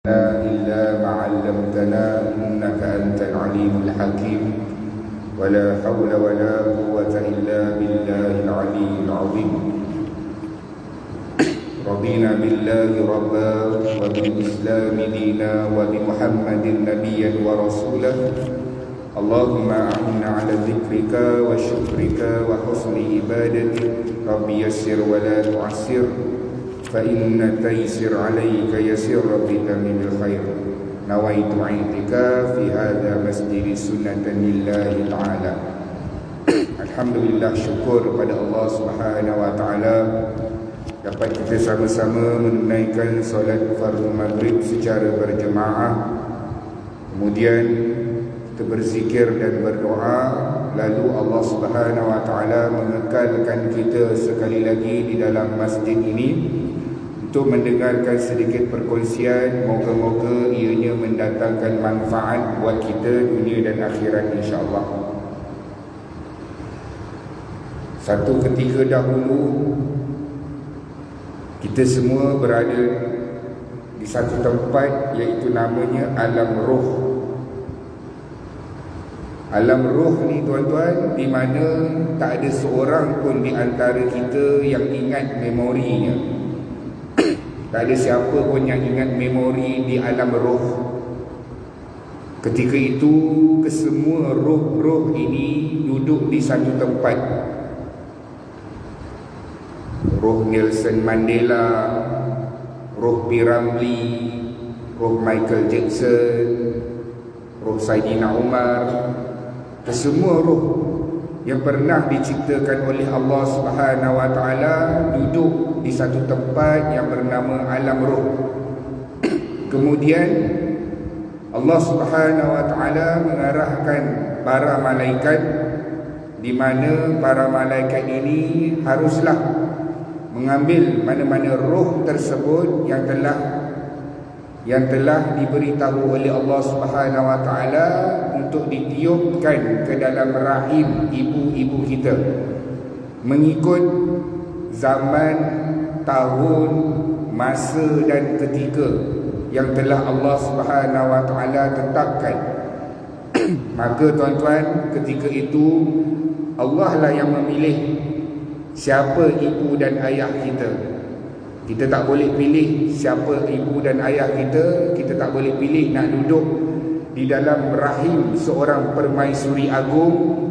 إلا ما علمتنا إنك أنت العليم الحكيم ولا حول ولا قوة إلا بالله العلي العظيم. رضينا بالله ربا وبالإسلام دينا وبمحمد نبيا ورسولا. اللهم أعنا على ذكرك وشكرك وحسن عبادتك. رب يسر ولا تعسر فإن تيسر عليك يسر بتمم الخير. نويت اعتكاف في هذا مسجد سنة لله تعالى. Alhamdulillah, syukur kepada Allah Subhanahu wa taala dapat kita sama-sama menunaikan solat fardu maghrib secara berjemaah. Kemudian kita berzikir dan berdoa, lalu Allah Subhanahu wa taala mengekalkan kita sekali lagi di dalam masjid ini untuk mendengarkan sedikit perkongsian. Moga-moga ianya mendatangkan manfaat buat kita dunia dan akhirat, insya-Allah. Satu ketika dahulu kita semua berada di satu tempat, iaitu namanya alam roh. Alam roh ni tuan-tuan, di mana tak ada seorang pun di antara kita yang ingat memorinya. Tak ada siapa pun yang ingat memori di alam roh. Ketika itu, kesemua roh-roh ini duduk di satu tempat. Roh Nelson Mandela, roh P. Ramlee, roh Michael Jackson, roh Saidina Umar, kesemua roh yang pernah diciptakan oleh Allah Subhanahu wa taala duduk di satu tempat yang bernama alam roh. Kemudian Allah Subhanahu wa taala mengarahkan para malaikat, di mana para malaikat ini haruslah mengambil mana-mana roh tersebut yang telah diberitahu oleh Allah Subhanahu wa taala untuk ditiupkan ke dalam rahim ibu-ibu kita, mengikut zaman, tahun, masa dan ketika yang telah Allah Subhanahu wa taala tetapkan. Maka tuan-tuan, ketika itu Allah lah yang memilih siapa ibu dan ayah kita. Kita tak boleh pilih siapa ibu dan ayah kita. Kita tak boleh pilih nak duduk di dalam rahim seorang permaisuri agung.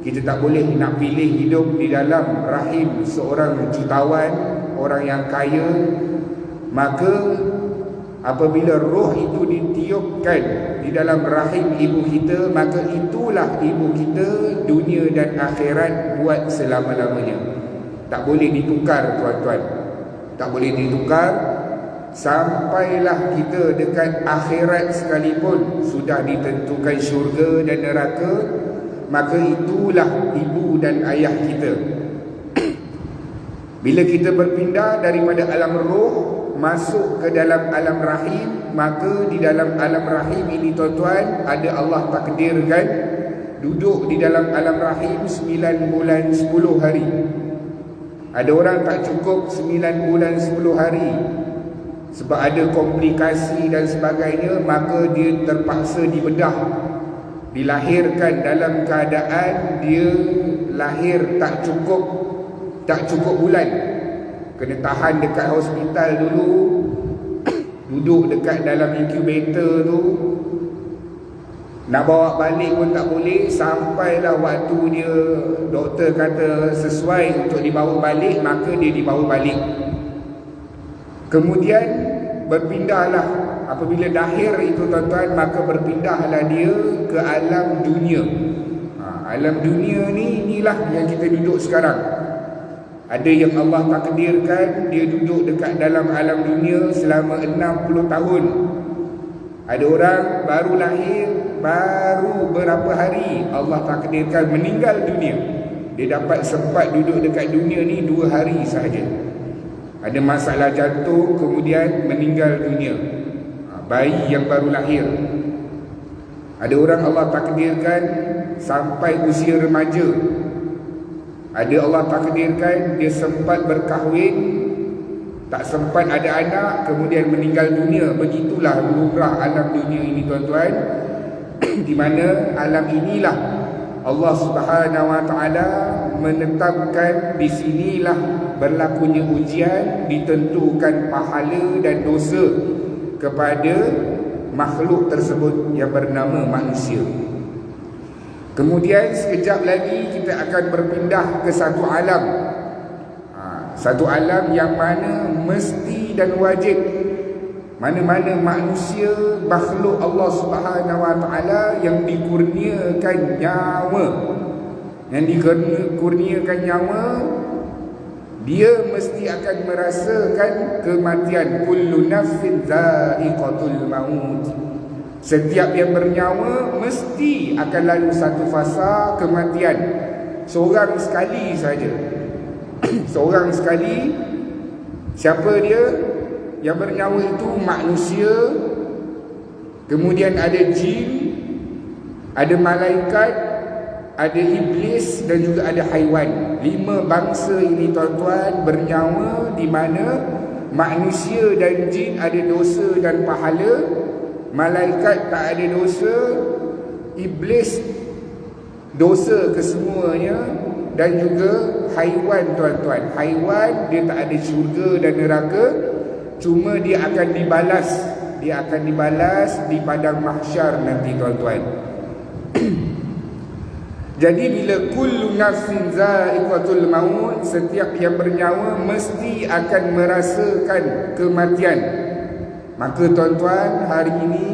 Kita tak boleh nak pilih hidup di dalam rahim seorang jutawan, orang yang kaya. Maka apabila roh itu ditiupkan di dalam rahim ibu kita, maka itulah ibu kita dunia dan akhirat buat selama-lamanya. Tak boleh ditukar, tuan-tuan. Tak boleh ditukar. Sampailah kita dekat akhirat sekalipun sudah ditentukan syurga dan neraka, maka itulah ibu dan ayah kita. Bila kita berpindah daripada alam roh masuk ke dalam alam rahim, maka di dalam alam rahim ini tuan-tuan, ada Allah takdirkan duduk di dalam alam rahim 9 bulan 10 hari. Ada orang tak cukup 9 bulan 10 hari sebab ada komplikasi dan sebagainya, maka dia terpaksa dibedah, dilahirkan dalam keadaan dia lahir tak cukup bulan. Kena tahan dekat hospital dulu, duduk dekat dalam incubator tu. Nak bawa balik pun tak boleh. Sampailah waktu dia, doktor kata sesuai untuk dibawa balik, maka dia dibawa balik. Kemudian berpindahlah. Apabila dahir itu tuan-tuan, maka berpindahlah dia ke alam dunia. Alam dunia ni, inilah yang kita duduk sekarang. Ada yang Allah takdirkan dia duduk dekat dalam alam dunia selama 60 tahun. Ada orang baru lahir, baru berapa hari Allah takdirkan meninggal dunia. Dia dapat sempat duduk dekat dunia ni 2 hari sahaja. Ada masalah jantung, kemudian meninggal dunia. Bayi yang baru lahir. Ada orang Allah takdirkan sampai usia remaja. Ada Allah takdirkan dia sempat berkahwin, Tak sempat ada anak, kemudian meninggal dunia. Begitulah lumrah alam dunia ini, tuan-tuan. Di mana alam inilah Allah Subhanahu Wa Taala menetapkan di sinilah berlakunya ujian, ditentukan pahala dan dosa kepada makhluk tersebut yang bernama manusia. Kemudian sekejap lagi kita akan berpindah ke satu alam. Satu alam yang mana mesti dan wajib mana-mana manusia, makhluk Allah Subhanahu Wa Taala yang dikurniakan nyawa, dia mesti akan merasakan kematian. Kullu nafsin dha'iqatul maut. Setiap yang bernyawa mesti akan lalu satu fasa kematian. Seorang sekali saja. Seorang sekali. Siapa dia? Yang bernyawa itu manusia, kemudian ada jin, ada malaikat, ada iblis dan juga ada haiwan. 5 bangsa ini, tuan-tuan, bernyawa, di mana manusia dan jin ada dosa dan pahala, malaikat tak ada dosa, iblis dosa kesemuanya, dan juga haiwan, tuan-tuan. Haiwan dia tak ada syurga dan neraka, cuma dia akan dibalas. Dia akan dibalas di padang mahsyar nanti, tuan-tuan. Jadi bila kullu nafsin za'iqatul maut, setiap yang bernyawa mesti akan merasakan kematian. Maka, tuan-tuan, hari ini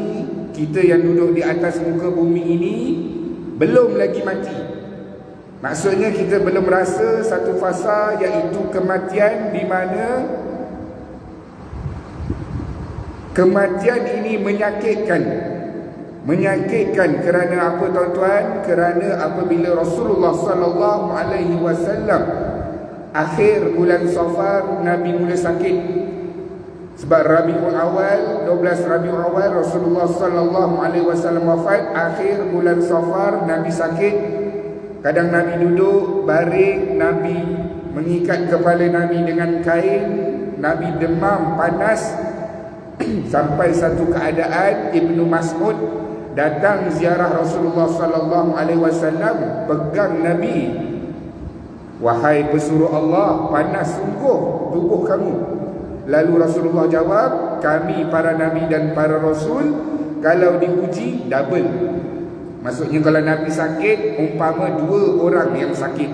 kita yang duduk di atas muka bumi ini belum lagi mati. Maksudnya kita belum rasa satu fasa, iaitu kematian, di mana kematian ini menyakitkan. Menyakitkan kerana apa, tuan-tuan? Kerana apabila Rasulullah sallallahu alaihi wasallam akhir bulan Safar, Nabi mula sakit. Sebab Rabiul Awal, 12 Rabiul Awal Rasulullah sallallahu alaihi wasallam wafat. Akhir bulan Safar Nabi sakit. Kadang Nabi duduk baring, Nabi mengikat kepala Nabi dengan kain, Nabi demam, panas. Sampai satu keadaan Ibnu Mas'ud datang ziarah Rasulullah sallallahu alaihi wasallam, pegang Nabi. Wahai pesuruh Allah, panas sungguh tubuh kamu. Lalu Rasulullah jawab, kami para nabi dan para rasul kalau diuji double. Maksudnya kalau Nabi sakit, umpama 2 orang yang sakit,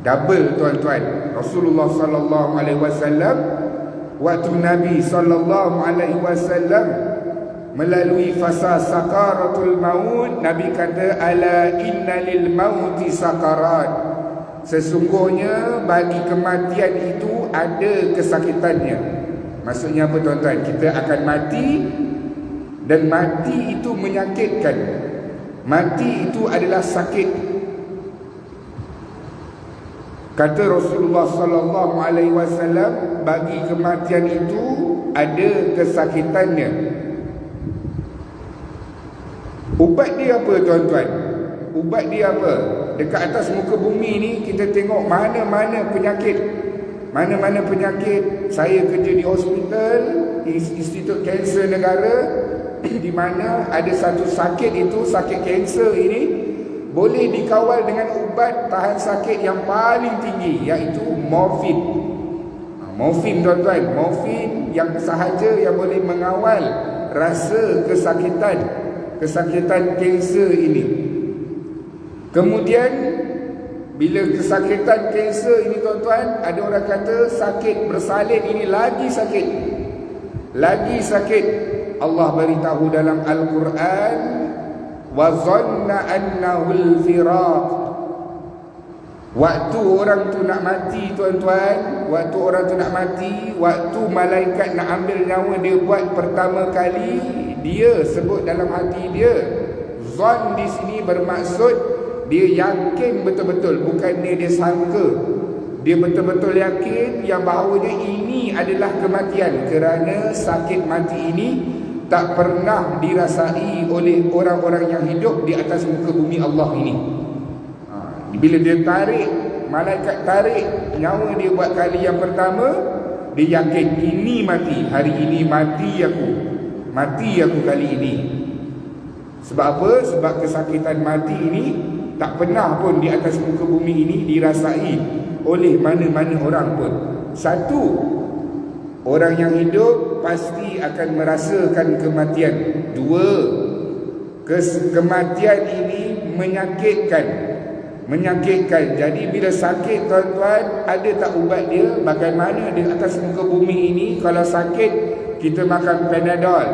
double, tuan-tuan. Rasulullah sallallahu alaihi wasallam, waktu Nabi sallallahu alaihi wasallam melalui fasa sakaratul maut, Nabi kata, ala inna lil mauti sakarat. Sesungguhnya bagi kematian itu ada kesakitannya. Maksudnya apa, tuan-tuan? Kita akan mati, dan mati itu menyakitkan. Mati itu adalah sakit. Kata Rasulullah sallallahu alaihi wasallam, bagi kematian itu ada kesakitannya. Ubat dia apa, tuan-tuan? Ubat dia apa? Dekat atas muka bumi ni kita tengok mana-mana penyakit. Mana-mana penyakit. Saya kerja di hospital, Institut Kanser Negara, di mana ada satu sakit itu, sakit kanser ini boleh dikawal dengan ubat tahan sakit yang paling tinggi, iaitu morfin. Morfin, tuan-tuan, morfin yang sahaja yang boleh mengawal rasa kesakitan kanser ini. Kemudian bila kesakitan kanser ini, tuan-tuan, ada orang kata sakit bersalin ini lagi sakit. Lagi sakit. Allah beritahu dalam Al-Quran, wa zanna annahu al-firaq. Waktu orang tu nak mati, tuan-tuan, waktu orang tu nak mati, waktu malaikat nak ambil nyawa dia buat pertama kali, dia sebut dalam hati dia, zon di sini bermaksud dia yakin betul-betul, bukannya dia sangka. Dia betul-betul yakin yang bahawanya ini adalah kematian, kerana sakit mati ini tak pernah dirasai oleh orang-orang yang hidup di atas muka bumi Allah ini. Bila dia tarik, malaikat tarik nyawa dia buat kali yang pertama, Dia yakin ini mati, hari ini mati aku kali ini. Sebab apa? Sebab kesakitan mati ini tak pernah pun di atas muka bumi ini dirasai oleh mana-mana orang pun. Satu, orang yang hidup pasti akan merasakan kematian. Dua, kematian ini menyakitkan. Jadi bila sakit tuan-tuan, ada tak ubat dia? Bagaimana di atas muka bumi ini kalau sakit kita makan Panadol,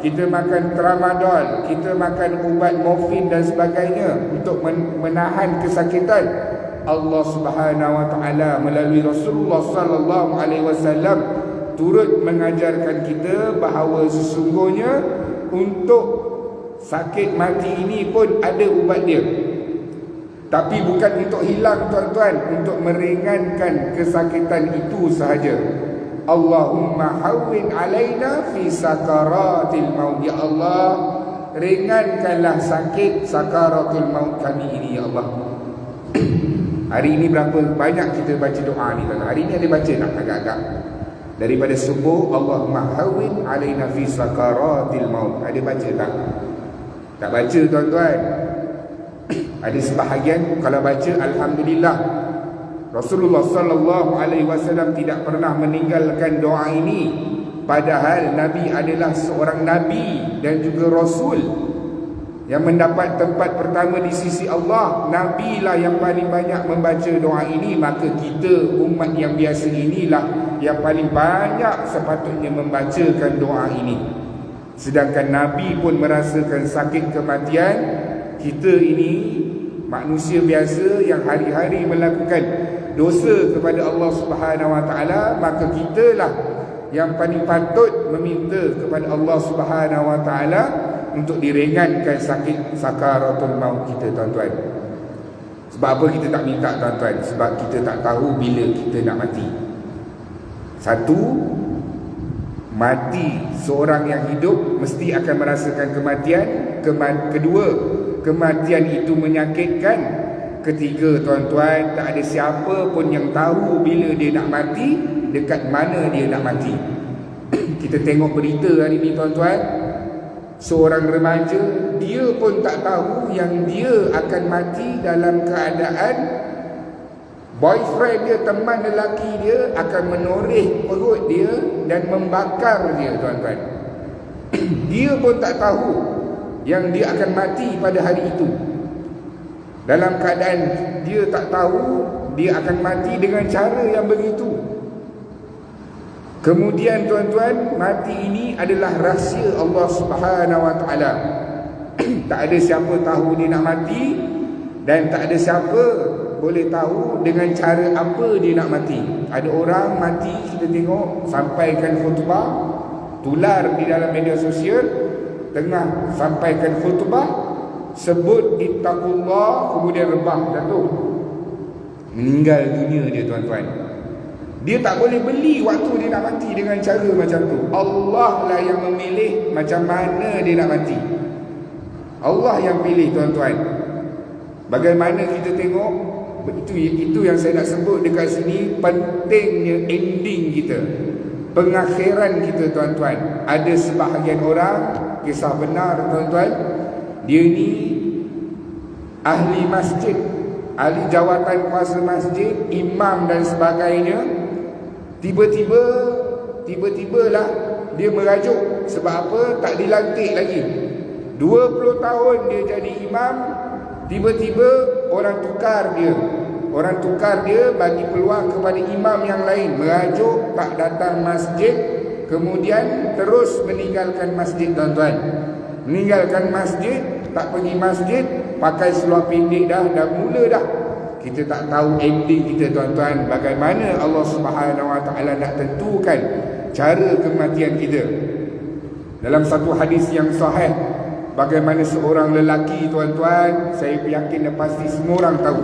kita makan Tramadol, kita makan ubat morfin dan sebagainya untuk menahan kesakitan. Allah Subhanahu Wa Taala melalui Rasulullah sallallahu alaihi wasallam turut mengajarkan kita bahawa sesungguhnya untuk sakit mati ini pun ada ubat dia. Tapi bukan untuk hilang tuan-tuan, untuk meringankan kesakitan itu sahaja. Allahumma hawwin alaina fi sakaratil maut. Ya Allah, ringankanlah sakit sakaratul maut kami ini ya Allah. Hari ini berapa banyak kita baca doa ni tuan-tuan? Hari ini ada baca tak agak-agak? Daripada subuh, Allahumma hawwin alaina fi sakaratil maut. Ada baca tak? Tak baca tuan-tuan. Ada sebahagian kalau baca alhamdulillah. Rasulullah sallallahu alaihi wasallam tidak pernah meninggalkan doa ini, padahal Nabi adalah seorang nabi dan juga rasul yang mendapat tempat pertama di sisi Allah. Nabi lah yang paling banyak membaca doa ini, maka kita umat yang biasa inilah yang paling banyak sepatutnya membacakan doa ini. Sedangkan Nabi pun merasakan sakit kematian. Kita ini manusia biasa yang hari-hari melakukan dosa kepada Allah Subhanahu Wa Taala, maka kitalah yang paling patut meminta kepada Allah Subhanahu Wa Taala untuk diringankan sakit sakaratul maut kita tuan-tuan. Sebab apa kita tak minta tuan-tuan? Sebab kita tak tahu bila kita nak mati. Satu, mati seorang yang hidup mesti akan merasakan kematian. Kedua, kematian itu menyakitkan. Ketiga tuan-tuan, tak ada siapa pun yang tahu bila dia nak mati, dekat mana dia nak mati. Kita tengok berita hari ni tuan-tuan, seorang remaja, dia pun tak tahu yang dia akan mati dalam keadaan boyfriend dia, teman lelaki dia akan menoreh perut dia dan membakar dia tuan-tuan. Dia pun tak tahu yang dia akan mati pada hari itu. Dalam keadaan dia tak tahu dia akan mati dengan cara yang begitu. Kemudian tuan-tuan, mati ini adalah rahsia Allah Subhanahu Wa Taala. Tak ada siapa tahu dia nak mati, dan tak ada siapa boleh tahu dengan cara apa dia nak mati. Ada orang mati, kita tengok sampaikan khutbah, tular di dalam media sosial, tengah sampaikan khutbah, sebut ittaqullah, kemudian rebah jatuh, meninggal dunia dia tuan-tuan. Dia tak boleh beli waktu dia nak mati dengan cara macam tu. Allah lah yang memilih macam mana dia nak mati. Allah yang pilih tuan-tuan. Bagaimana kita tengok, itu yang saya nak sebut dekat sini, pentingnya ending kita, pengakhiran kita tuan-tuan. Ada sebahagian orang, kisah benar tuan-tuan, dia ni ahli masjid, ahli jawatan kuasa masjid, imam dan sebagainya. Tiba-tibalah dia merajuk. Sebab apa? Tak dilantik lagi. 20 tahun dia jadi imam, tiba-tiba orang tukar dia. Orang tukar dia bagi peluang kepada imam yang lain, merajuk, tak datang masjid, kemudian terus meninggalkan masjid tuan-tuan. Meninggalkan masjid, tak pergi masjid, pakai seluar pendek dah mula dah. Kita tak tahu ending kita tuan-tuan. Bagaimana Allah Subhanahu Wa Taala nak tentukan cara kematian kita. Dalam satu hadis yang sahih, bagaimana seorang lelaki tuan-tuan, saya yakin dan pasti semua orang tahu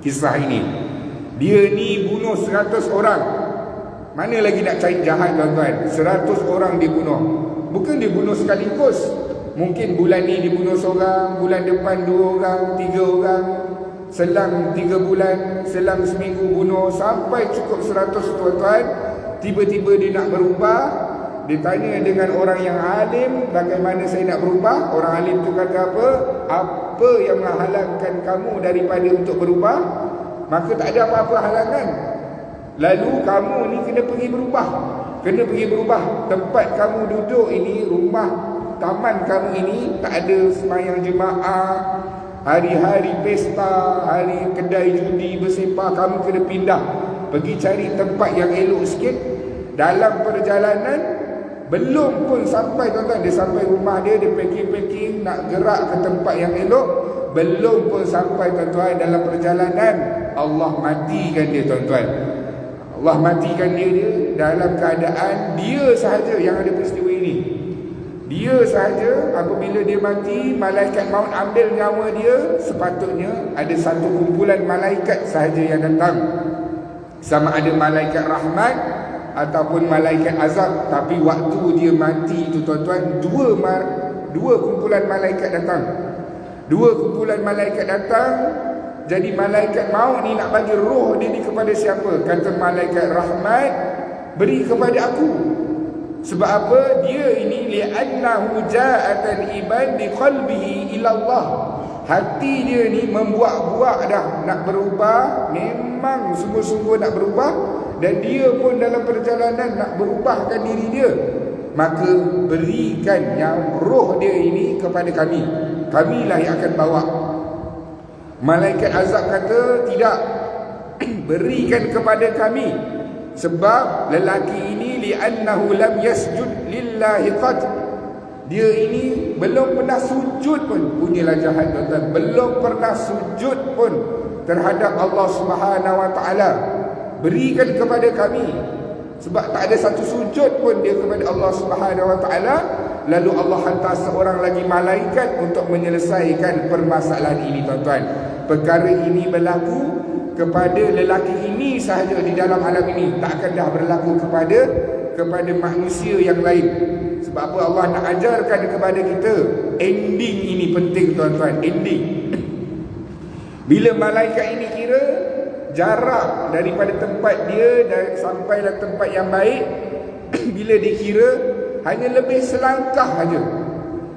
kisah ini. Dia ni bunuh 100 orang. Mana lagi nak cari jahat tuan-tuan? 100 orang dia bunuh. Bukan dia bunuh sekaligus. Mungkin bulan ni dia bunuh seorang, bulan depan 2 orang, 3 orang, selang 3 bulan, selang seminggu bunuh, sampai cukup 100 tuan-tuan. tiba-tiba dia nak berubah. Dia tanya dengan orang yang alim, bagaimana saya nak berubah? Orang alim tu kata apa? Apa yang menghalangkan kamu daripada untuk berubah? Maka tak ada apa-apa halangan. Lalu kamu ni kena pergi berubah. Kena pergi berubah. Tempat kamu duduk ini, rumah taman kamu ini, tak ada sembahyang jemaah, hari-hari pesta, hari kedai judi bersepah, kamu kena pindah. Pergi cari tempat yang elok sikit. Dalam perjalanan, belum pun sampai tuan-tuan, dia sampai rumah dia, dia packing-packing nak gerak ke tempat yang elok. Belum pun sampai tuan-tuan, dalam perjalanan Allah matikan dia tuan-tuan. Allah matikan dia dalam keadaan dia sahaja yang ada peristiwa ini. Dia sahaja, apabila dia mati, malaikat maut ambil nyawa dia, sepatutnya ada satu kumpulan malaikat sahaja yang datang. Sama ada malaikat rahmat ataupun malaikat azab. Tapi waktu dia mati itu tuan-tuan, dua kumpulan malaikat datang. Dua kumpulan malaikat datang. Jadi malaikat maut ni nak bagi roh dia ni kepada siapa? Kata malaikat rahmat, beri kepada aku. Sebab apa? Dia ini li'annahu ja'atan ibad bi qalbihi ila Allah. Hati dia ni membuat-buat dah nak berubah, memang sungguh-sungguh nak berubah, dan dia pun dalam perjalanan nak berubahkan diri dia. Maka berikan yang roh dia ini kepada kami. Kamilah yang akan bawa. Malaikat azab kata tidak. Berikan kepada kami. Sebab lelaki ini li'annahu lam yasjud lillahi qad. Dia ini belum pernah sujud pun. Punyalah jahat tuan-tuan. Belum pernah sujud pun terhadap Allah Subhanahu wa taala. Berikan kepada kami. Sebab tak ada satu sujud pun dia kepada Allah Subhanahu wa taala. Lalu Allah hantar seorang lagi malaikat untuk menyelesaikan permasalahan ini tuan-tuan. Perkara ini berlaku kepada lelaki ini sahaja di dalam alam ini, tak akan dah berlaku kepada manusia yang lain. Sebab apa? Allah nak ajarkan kepada kita, ending ini penting tuan-tuan. Ending. Bila malaikat ini kira jarak daripada tempat dia sampailah tempat yang baik, bila dikira hanya lebih selangkah saja.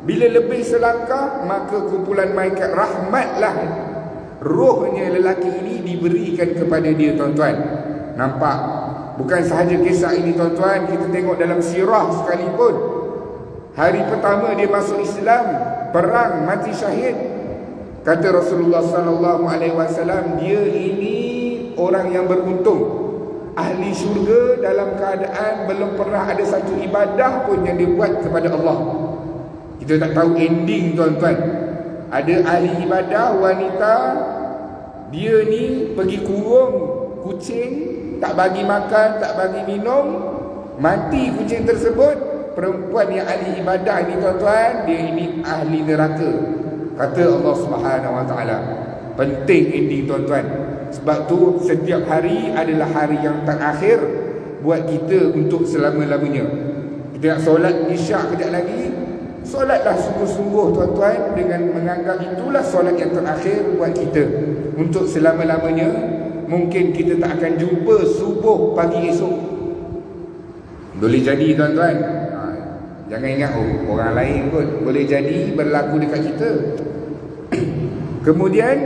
Bila lebih selangkah, maka kumpulan malaikat rahmatlah rohnya lelaki ini diberikan kepada dia tuan-tuan. Nampak? Bukan sahaja kisah ini tuan-tuan, kita tengok dalam sirah sekalipun. Hari pertama dia masuk Islam, perang, mati syahid. Kata Rasulullah sallallahu alaihi wasallam, dia ini orang yang beruntung. Ahli syurga dalam keadaan belum pernah ada satu ibadah pun yang dia buat kepada Allah. Kita tak tahu ending tuan-tuan. Ada ahli ibadah wanita, dia ni pergi kurung kucing, tak bagi makan, tak bagi minum, mati kucing tersebut. Perempuan yang ahli ibadah ni tuan-tuan, dia ini ahli neraka. Kata Allah Subhanahu wa taala. Penting ending tuan-tuan. Sebab tu setiap hari adalah hari yang terakhir buat kita untuk selama-lamanya. Kita nak solat isyak kejap lagi, solatlah sungguh-sungguh tuan-tuan, dengan menganggap itulah solat yang terakhir buat kita untuk selama-lamanya. Mungkin kita tak akan jumpa subuh pagi esok. Boleh jadi tuan-tuan. Jangan ingat orang lain pun boleh jadi berlaku dekat kita. Kemudian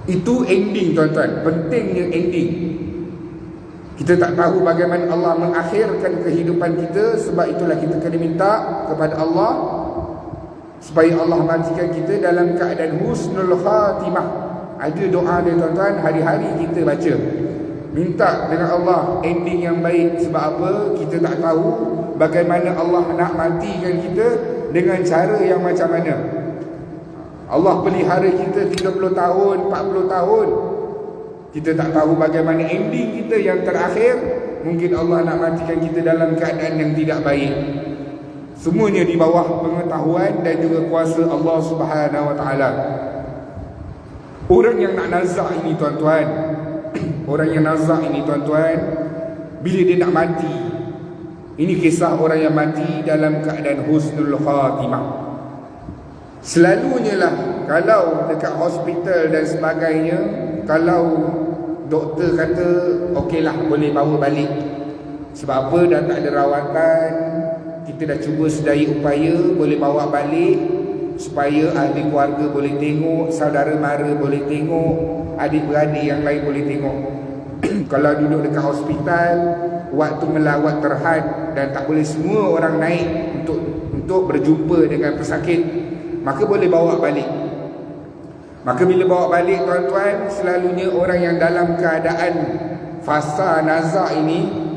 itu ending tuan-tuan. Pentingnya ending. Kita tak tahu bagaimana Allah mengakhirkan kehidupan kita. Sebab itulah kita kena minta kepada Allah supaya Allah matikan kita dalam keadaan husnul khatimah. Ada doa dia tuan-tuan, hari-hari kita baca. Minta dengan Allah ending yang baik. Sebab apa? Kita tak tahu bagaimana Allah nak matikan kita, dengan cara yang macam mana. Allah pelihara kita 30 tahun, 40 tahun. Kita tak tahu bagaimana ending kita yang terakhir. Mungkin Allah nak matikan kita dalam keadaan yang tidak baik. Semuanya di bawah pengetahuan dan juga kuasa Allah Subhanahu wa taala. Orang yang nak nazak ini tuan-tuan, orang yang nazak ini tuan-tuan, bila dia nak mati, ini kisah orang yang mati dalam keadaan husnul khatimah. Selalunya lah, kalau dekat hospital dan sebagainya, kalau doktor kata okey lah boleh bawa balik, Sebab apa? Dah tak ada rawatan. Kita dah cuba sedaya upaya boleh bawa balik supaya ahli keluarga boleh tengok, saudara mara boleh tengok, adik-beradik yang lain boleh tengok. Kalau duduk dekat hospital, waktu melawat terhad dan tak boleh semua orang naik untuk berjumpa dengan pesakit, maka boleh bawa balik. Maka bila bawa balik tuan-tuan, selalunya orang yang dalam keadaan fasa nazak ini,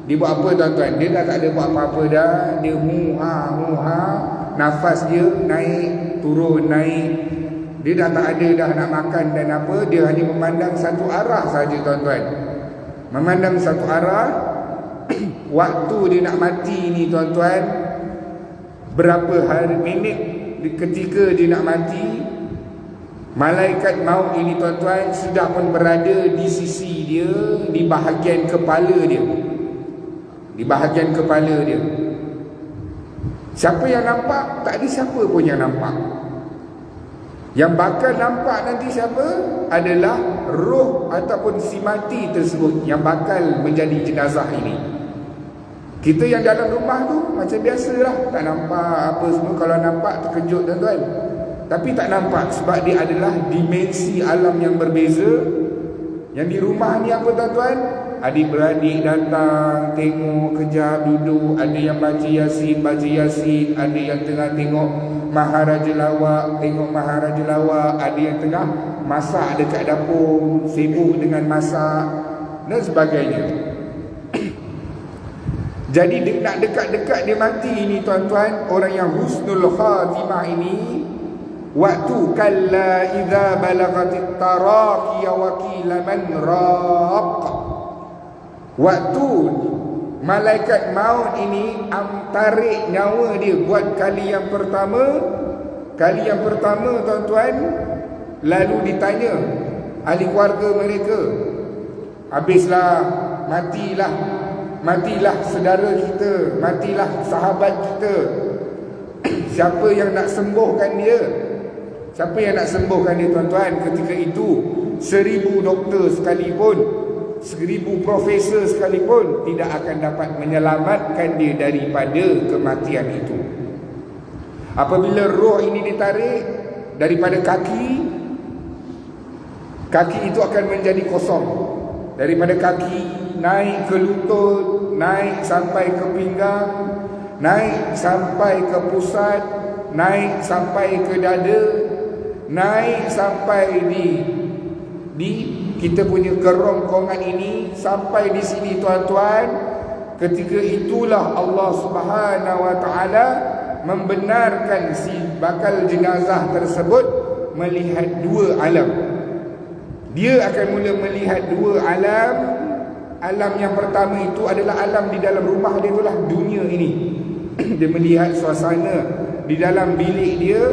dia buat apa tuan-tuan? Dia dah tak ada buat apa-apa dah. Dia muha, nafas dia naik, turun, naik. Dia dah tak ada dah nak makan dan apa. Dia hanya memandang satu arah saja tuan-tuan. Memandang satu arah. Waktu dia nak mati ni tuan-tuan, berapa hari minit ketika dia nak mati, malaikat maut ini tuan-tuan sudah pun berada di sisi dia, di bahagian kepala dia. Di bahagian kepala dia. Siapa yang nampak? Tak ada siapa pun yang nampak. Yang bakal nampak nanti siapa? Adalah roh ataupun si mati tersebut yang bakal menjadi jenazah ini. Kita yang dalam rumah tu macam biasalah, tak nampak apa semua. Kalau nampak terkejut tuan-tuan. Tapi tak nampak sebab dia adalah dimensi alam yang berbeza. Yang di rumah ni apa tuan-tuan? Adik-beradik datang, tengok, kejap, duduk. Ada yang baca Yasin, ada yang tengah tengok Maharaja Lawak, tengok Maharaja Lawak. Ada yang tengah masak dekat dapur, sibuk dengan masak dan sebagainya. Jadi nak dekat-dekat dia mati ini tuan-tuan, orang yang husnul khatimah ini, waktu kalla idza balagatit taraqi wa qila man raq, waktu malaikat maut ini tarik nyawa dia buat kali yang pertama. Kali yang pertama tuan-tuan, lalu ditanya ahli keluarga mereka, habislah, matilah saudara kita, matilah sahabat kita. Siapa yang nak sembuhkan dia? Siapa yang nak sembuhkan dia tuan-tuan? Ketika itu 1000 doktor sekalipun, 1000 profesor sekalipun tidak akan dapat menyelamatkan dia daripada kematian itu. Apabila roh ini ditarik daripada kaki itu akan menjadi kosong. Daripada kaki naik ke lutut, naik sampai ke pinggang, naik sampai ke pusat, naik sampai ke dada, naik sampai di kita punya kerongkongan ini, sampai di sini tuan-tuan. Ketika itulah Allah Subhanahu wa taala membenarkan si bakal jenazah tersebut melihat dua alam. Dia akan mula melihat dua alam. Alam yang pertama itu adalah alam di dalam rumah dia, itulah dunia ini. Dia melihat suasana di dalam bilik dia.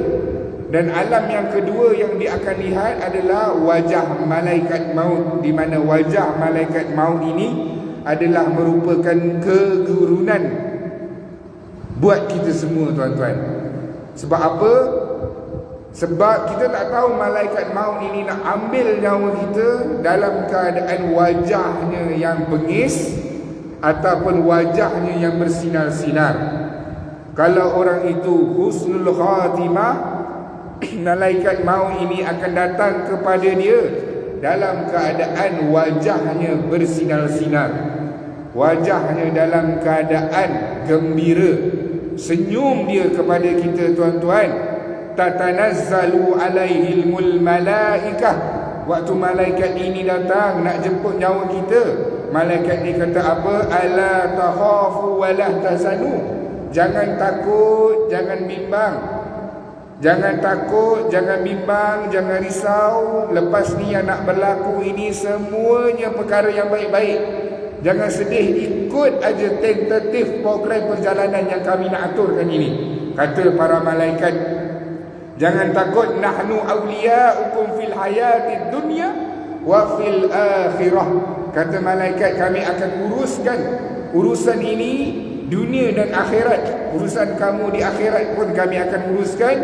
Dan alam yang kedua yang dia akan lihat adalah wajah malaikat maut, di mana wajah malaikat maut ini adalah merupakan kegurunan buat kita semua tuan-tuan. Sebab apa? Sebab kita tak tahu malaikat maut ini nak ambil nyawa kita dalam keadaan wajahnya yang bengis ataupun wajahnya yang bersinar-sinar. Kalau orang itu husnul khatimah, malaikat maut ini akan datang kepada dia dalam keadaan wajahnya bersinar-sinar, wajahnya dalam keadaan gembira, senyum dia kepada kita tuan-tuan. Tatanazzalu alaihilmul malaikah. Waktu malaikat ini datang nak jemput nyawa kita, malaikat ni kata apa? Ala takhafu wa la tahzanu. Jangan takut, jangan bimbang. Jangan takut, jangan bimbang, jangan risau. Lepas ni yang nak berlaku ini semuanya perkara yang baik-baik. Jangan sedih, ikut aja tentatif program perjalanan yang kami nak aturkan ini. Kata para malaikat, jangan takut, nahnu awliya'ukum fil hayatid dunya wa fil akhirah. Kata malaikat, kami akan uruskan urusan ini dunia dan akhirat. Urusan kamu di akhirat pun kami akan uruskan.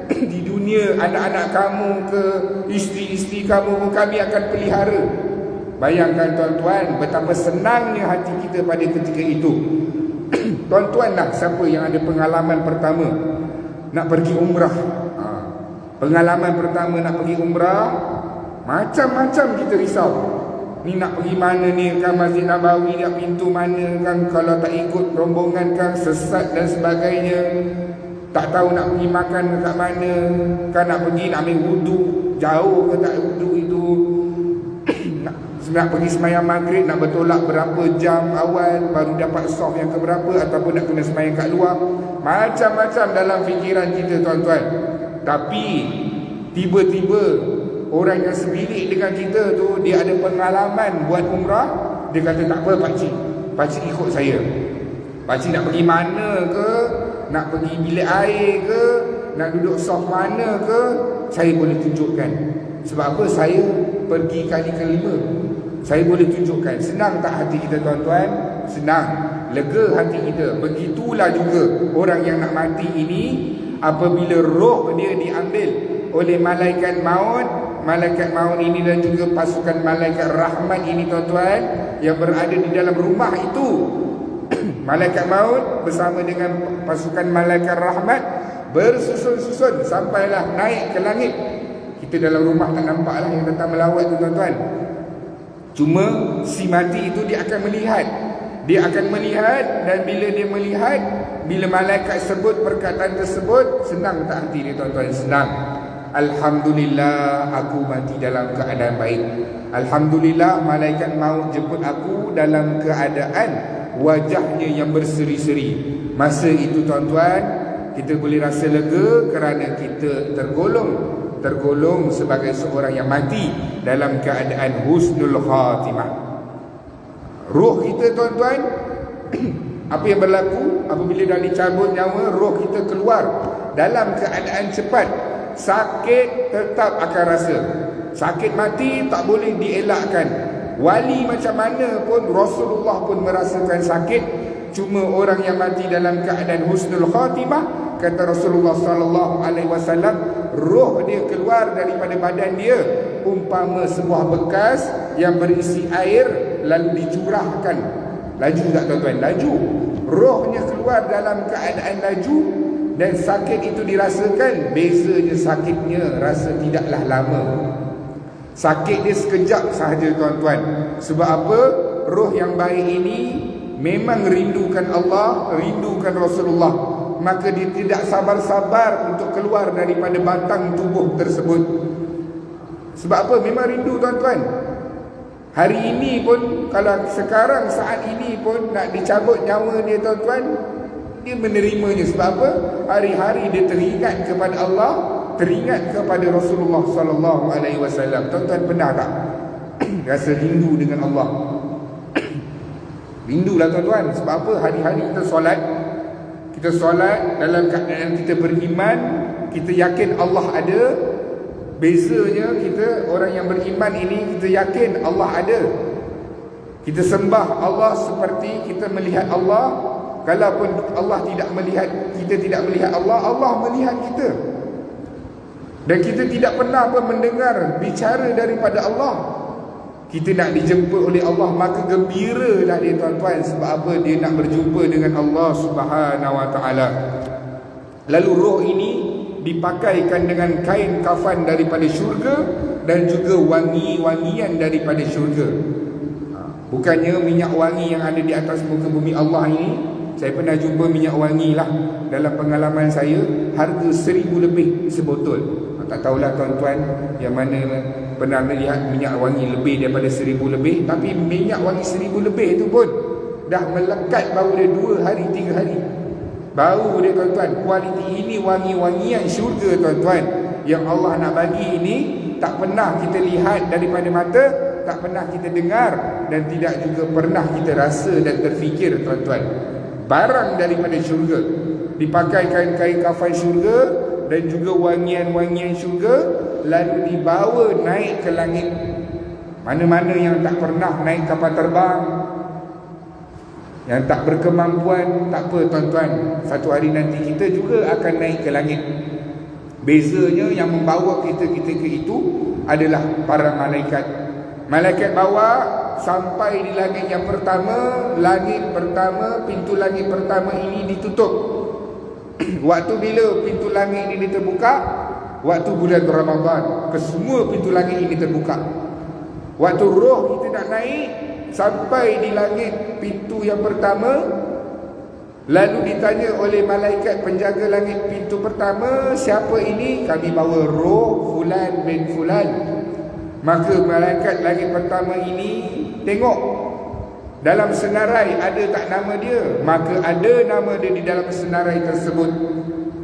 Di dunia, anak-anak kamu ke isteri-isteri kamu pun kami akan pelihara. Bayangkan tuan-tuan betapa senangnya hati kita pada ketika itu. Tuan-tuan lah siapa yang ada pengalaman pertama nak pergi umrah. Pengalaman pertama nak pergi umrah, macam-macam kita risau. Ni nak pergi mana ni, kan Masjid Nabawi dia pintu mana kan, kalau tak ikut rombongan kan sesat dan sebagainya. Tak tahu nak pergi makan kat mana, kan nak pergi nak ambil wudu, jauh ke tak wudu itu. Nak pergi semayang maghrib, nak bertolak berapa jam awal baru dapat soft yang keberapa, ataupun nak kena semayang kat luar. Macam-macam dalam fikiran kita tuan-tuan. Tapi tiba-tiba orang yang sebilik dengan kita tu, dia ada pengalaman buat umrah. Dia kata tak apa pakcik ikut saya. Pakcik nak pergi mana ke, nak pergi bilik air ke, nak duduk soft mana ke, saya boleh tunjukkan. Sebab apa? Saya pergi kali kelima, saya boleh tunjukkan. Senang tak hati kita tuan-tuan? Senang, lega hati kita. Begitulah juga orang yang nak mati ini, apabila roh dia diambil oleh malaikat maut. Malaikat maut ini dan juga pasukan malaikat rahmat ini tuan-tuan, yang berada di dalam rumah itu. Malaikat maut bersama dengan pasukan malaikat rahmat bersusun-susun sampailah naik ke langit. Kita dalam rumah tak nampak lah yang datang melawat tu tuan-tuan. Cuma si mati itu dia akan melihat. Dia akan melihat, dan bila dia melihat, bila malaikat sebut perkataan tersebut, senang tak hati dia tuan-tuan? Senang. Alhamdulillah aku mati dalam keadaan baik. Alhamdulillah malaikat maut jemput aku dalam keadaan wajahnya yang berseri-seri. Masa itu tuan-tuan, kita boleh rasa lega kerana kita tergolong sebagai seorang yang mati dalam keadaan husnul khatimah. Roh kita tuan-tuan, apa yang berlaku apabila dah dicabut nyawa, roh kita keluar dalam keadaan cepat. Sakit tetap akan rasa. Sakit mati tak boleh dielakkan. Wali macam mana pun, Rasulullah pun merasakan sakit. Cuma orang yang mati dalam keadaan husnul khatimah, kata Rasulullah sallallahu alaihi wasallam, roh dia keluar daripada badan dia umpama sebuah bekas yang berisi air lalu dicurahkan. Laju tak tuan-tuan? Laju. Rohnya keluar dalam keadaan laju, dan sakit itu dirasakan. Bezanya sakitnya rasa tidaklah lama. Sakit dia sekejap sahaja tuan-tuan. Sebab apa? Roh yang baik ini memang rindukan Allah, rindukan Rasulullah. Maka dia tidak sabar-sabar untuk keluar daripada batang tubuh tersebut. Sebab apa? Memang rindu tuan-tuan. Hari ini pun, kalau sekarang saat ini pun nak dicabut nyawa dia tuan-tuan, dia menerimanya. Sebab apa? Hari-hari dia teringat kepada Allah, teringat kepada Rasulullah sallallahu alaihi wasallam. Tuan-tuan pernah tak rasa rindu dengan Allah? Rindulah tuan-tuan. Sebab apa? Hari-hari kita solat dalam keadaan kita beriman, kita yakin Allah ada. Bezanya kita, orang yang beriman ini, kita yakin Allah ada. Kita sembah Allah seperti kita melihat Allah. Kalaupun Allah tidak melihat, kita tidak melihat Allah, Allah melihat kita. Dan kita tidak pernah pun mendengar bicara daripada Allah. Kita nak dijemput oleh Allah, maka gembiralah dia tuan-tuan. Sebab apa? Dia nak berjumpa dengan Allah Subhanahu wa ta'ala. Lalu roh ini dipakaikan dengan kain kafan daripada syurga, dan juga wangi-wangian daripada syurga. Bukannya minyak wangi yang ada di atas muka bumi Allah ini. Saya pernah jumpa minyak wangi lah, dalam pengalaman saya, harga 1,000 lebih sebotol. Tak tahulah tuan-tuan yang mana pernah melihat minyak wangi lebih daripada 1,000 lebih. Tapi minyak wangi 1,000 lebih tu pun dah melekat bau dia 2 hari 3 hari. Bau dia tuan-tuan. Kualiti ini wangi-wangian syurga tuan-tuan, yang Allah nak bagi ini tak pernah kita lihat daripada mata, tak pernah kita dengar, dan tidak juga pernah kita rasa dan terfikir tuan-tuan. Barang daripada syurga, dipakaikan kain kafan syurga dan juga wangian-wangian syurga, lalu dibawa naik ke langit. Mana-mana yang tak pernah naik kapal terbang, yang tak berkemampuan, tak apa tuan-tuan, satu hari nanti kita juga akan naik ke langit. Bezanya yang membawa kita ketika itu adalah para malaikat. Malaikat bawa sampai di langit yang pertama. Langit pertama, pintu langit pertama ini ditutup. Waktu bila pintu langit ini terbuka? Waktu bulan Ramadan. Kesemua pintu langit ini terbuka. Waktu roh kita nak naik sampai di langit pintu yang pertama, lalu ditanya oleh malaikat penjaga langit pintu pertama, siapa ini? Kami bawa roh Fulan bin Fulan. Maka malaikat langit pertama ini tengok dalam senarai ada tak nama dia. Maka ada nama dia di dalam senarai tersebut.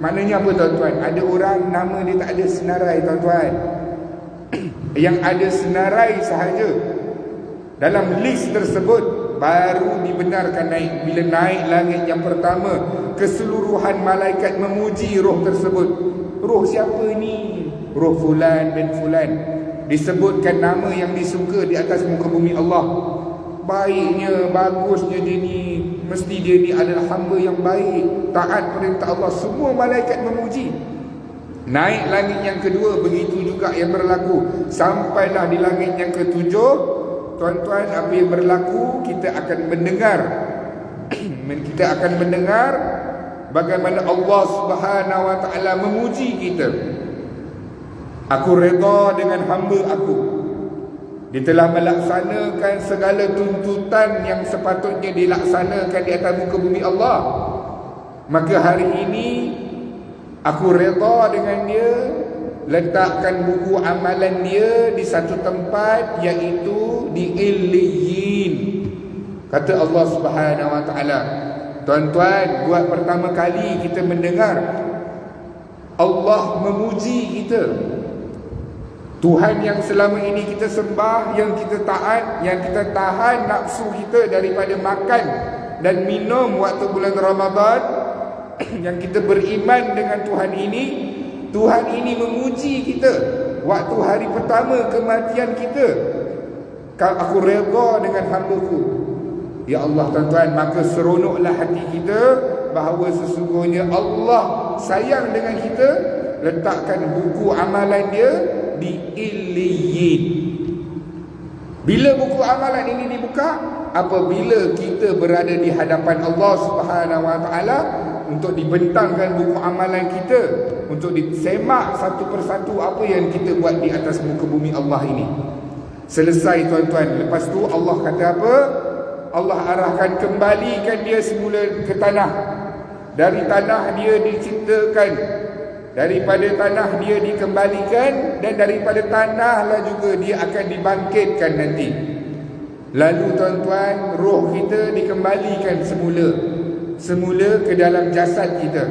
Maknanya apa tuan-tuan? Ada orang nama dia tak ada senarai tuan-tuan. Yang ada senarai sahaja dalam list tersebut baru dibenarkan naik. Bila naik langit yang pertama, keseluruhan malaikat memuji roh tersebut. Roh siapa ni? Roh Fulan bin Fulan. Disebutkan nama yang disuka di atas muka bumi Allah. Baiknya, bagusnya dia ni, mesti dia ni adalah hamba yang baik, taat perintah Allah. Semua malaikat memuji. Naik langit yang kedua, begitu juga yang berlaku. Sampailah di langit yang ketujuh, tuan-tuan, apa yang berlaku? Kita akan mendengar kita akan mendengar bagaimana Allah Subhanahu Wa Taala memuji kita. Aku redha dengan hamba aku. Dia telah melaksanakan segala tuntutan yang sepatutnya dilaksanakan di atas muka bumi Allah. Maka hari ini aku redha dengan dia. Letakkan buku amalan dia di satu tempat, iaitu di Illiyin. Kata Allah Subhanahu Wa Taala. Tuan-tuan, buat pertama kali kita mendengar Allah memuji kita. Tuhan yang selama ini kita sembah, yang kita taat, yang kita tahan nafsu kita daripada makan dan minum waktu bulan Ramadan, yang kita beriman dengan Tuhan ini. Tuhan ini memuji kita waktu hari pertama kematian kita. Aku redha dengan hamba-Ku. Ya Allah tuan-tuan, maka seronoklah hati kita bahawa sesungguhnya Allah sayang dengan kita. Letakkan buku amalan dia di Illiyin. Bila buku amalan ini dibuka? Apabila kita berada di hadapan Allah Subhanahu Wa Taala untuk dibentangkan buku amalan kita, untuk disemak satu persatu apa yang kita buat di atas muka bumi Allah ini. Selesai tuan-tuan. Lepas tu Allah kata apa? Allah arahkan kembalikan dia semula ke tanah. Dari tanah dia diciptakan, daripada tanah dia dikembalikan, dan daripada tanahlah juga dia akan dibangkitkan nanti. Lalu tuan-tuan, roh kita dikembalikan semula ke dalam jasad kita.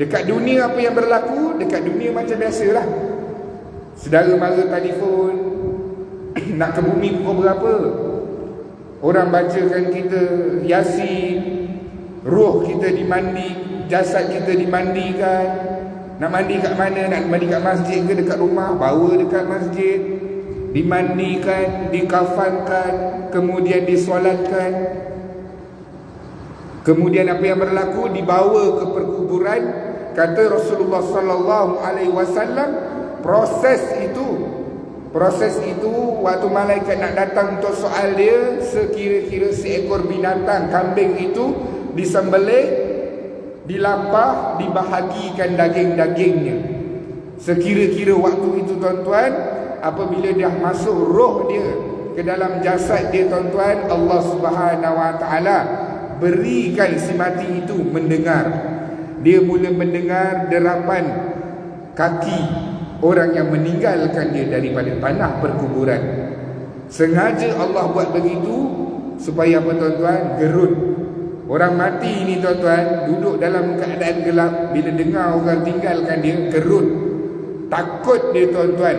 Dekat dunia apa yang berlaku? Dekat dunia macam biasalah. Saudara mara telefon, nak ke bumi pukul berapa? Orang bacakan kita Yasin, roh kita dimandi, jasad kita dimandikan. Nak mandi kat mana? Nak mandi kat masjid ke dekat rumah? Bawa dekat masjid, dimandikan, dikafankan, kemudian disolatkan. Kemudian apa yang berlaku? Dibawa ke perkuburan. Kata Rasulullah sallallahu alaihi wasallam, proses itu waktu malaikat nak datang untuk soal dia, sekira-kira seekor binatang kambing itu disembelih, dilapah, dibahagikan daging-dagingnya. Sekira-kira waktu itu tuan-tuan, apabila dah masuk roh dia ke dalam jasad dia tuan-tuan, Allah Subhanahu Wa Taala berikan si mati itu mendengar. Dia mula mendengar derapan kaki orang yang meninggalkan dia daripada tanah perkuburan. Sengaja Allah buat begitu supaya apa tuan-tuan? Gerun. Orang mati ni tuan-tuan duduk dalam keadaan gelap, bila dengar orang tinggalkan dia, gerun. Takut dia tuan-tuan.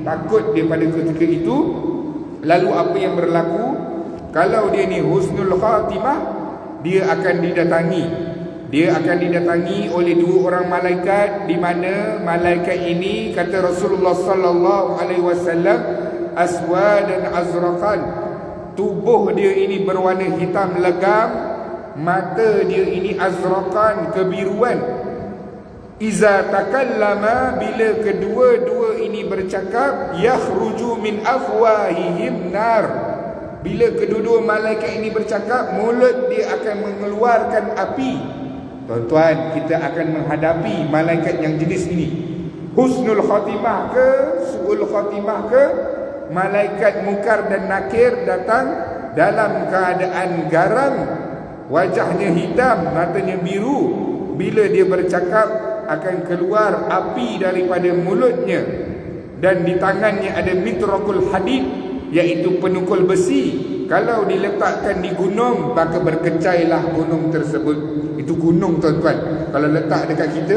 Takut dia pada ketika itu. Lalu apa yang berlaku? Kalau dia ni husnul khatimah, dia akan didatangi. Dia akan didatangi oleh dua orang malaikat, di mana malaikat ini, kata Rasulullah sallallahu alaihi wasallam, aswad dan azraqan. Tubuh dia ini berwarna hitam legam, mata dia ini azraqan, kebiruan. Iza takallama, bila kedua-dua ini bercakap, yakhruju min afwahihim nar. Bila kedua-dua malaikat ini bercakap, mulut dia akan mengeluarkan api. Tuan-tuan, kita akan menghadapi malaikat yang jenis ini. Husnul khatimah ke, su'ul khatimah ke, malaikat mungkar dan nakir datang dalam keadaan garam, wajahnya hitam, matanya biru. Bila dia bercakap, akan keluar api daripada mulutnya, dan di tangannya ada mitrakul hadid, iaitu penukul besi. Kalau diletakkan di gunung, maka berkecailah gunung tersebut. Itu gunung, tuan-tuan. Kalau letak dekat kita,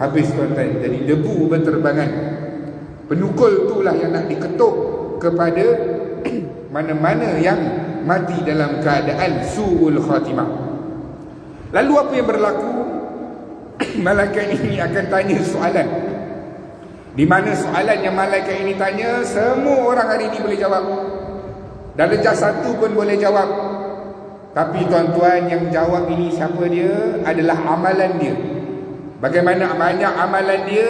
habis, tuan-tuan. Jadi debu berterbangan. Penukul itulah yang nak diketuk kepada mana-mana yang mati dalam keadaan su'ul khatimah. Lalu apa yang berlaku? Malaikat ini akan tanya soalan. Di mana soalan yang malaikat ini tanya, semua orang hari ini boleh jawab. Darjah 1 pun boleh jawab. Tapi tuan-tuan, yang jawab ini siapa dia? Adalah amalan dia. Bagaimana banyak amalan dia,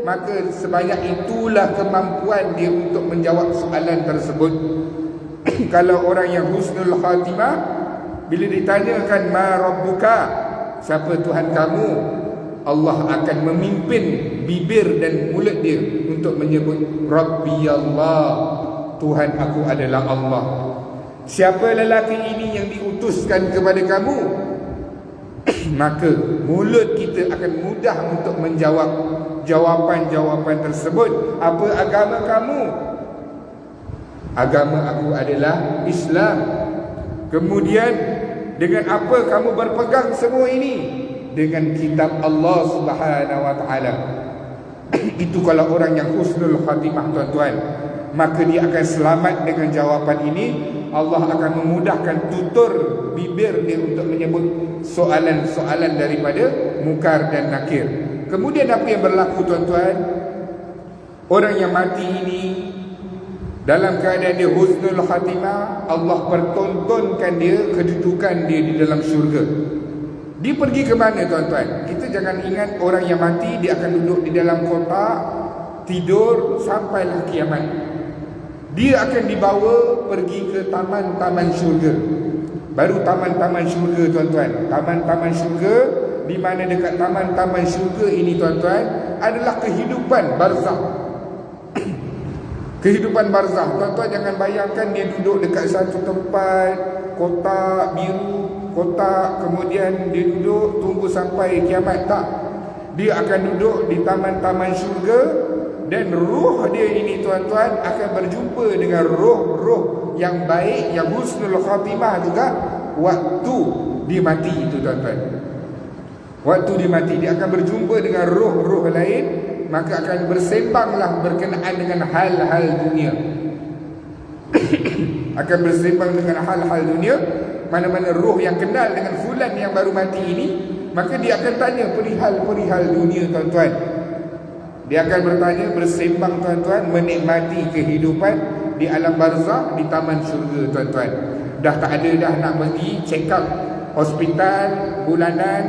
maka sebanyak itulah kemampuan dia untuk menjawab soalan tersebut. Kalau orang yang husnul khatimah, bila ditanyakan ma rabbuka, siapa Tuhan kamu, Allah akan memimpin bibir dan mulut dia untuk menyebut Rabbi Allah, Tuhan aku adalah Allah. Siapa lelaki ini yang diutuskan kepada kamu? Maka mulut kita akan mudah untuk menjawab jawapan-jawapan tersebut. Apa agama kamu? Agama aku adalah Islam. Kemudian, dengan apa kamu berpegang semua ini? Dengan kitab Allah Subhanahu wa ta'ala. Itu kalau orang yang husnul khatimah, tuan-tuan. Maka dia akan selamat dengan jawapan ini. Allah akan memudahkan tutur bibir dia untuk menyebut soalan-soalan daripada mungkar dan nakir. Kemudian apa yang berlaku, tuan-tuan? Orang yang mati ini dalam keadaan dia husnul khatimah, Allah pertontonkan dia kedudukan dia di dalam syurga. Dia pergi ke mana, tuan-tuan? Kita jangan ingat orang yang mati dia akan duduk di dalam kotak, tidur sampailah kiamat. Dia akan dibawa pergi ke taman-taman syurga. Baru taman-taman syurga, tuan-tuan. Taman-taman syurga, di mana dekat taman-taman syurga ini, tuan-tuan, adalah kehidupan barzakh. Kehidupan barzakh. Tuan-tuan jangan bayangkan dia duduk dekat satu tempat, kotak biru, kotak, kemudian dia duduk tunggu sampai kiamat. Tak. Dia akan duduk di taman-taman syurga, dan ruh dia ini, tuan-tuan, akan berjumpa dengan ruh-ruh yang baik, yang husnul khatimah juga waktu dia mati itu, tuan-tuan. Waktu dia mati, dia akan berjumpa dengan ruh-ruh lain, maka akan bersembanglah berkenaan dengan hal-hal dunia. Akan bersembang dengan hal-hal dunia. Mana-mana ruh yang kenal dengan fulan yang baru mati ini, maka dia akan tanya perihal-perihal dunia, tuan-tuan. Dia akan bertanya, bersembang, tuan-tuan, menikmati kehidupan di alam barzakh, di taman syurga, tuan-tuan. Dah tak ada dah nak pergi check up hospital bulanan,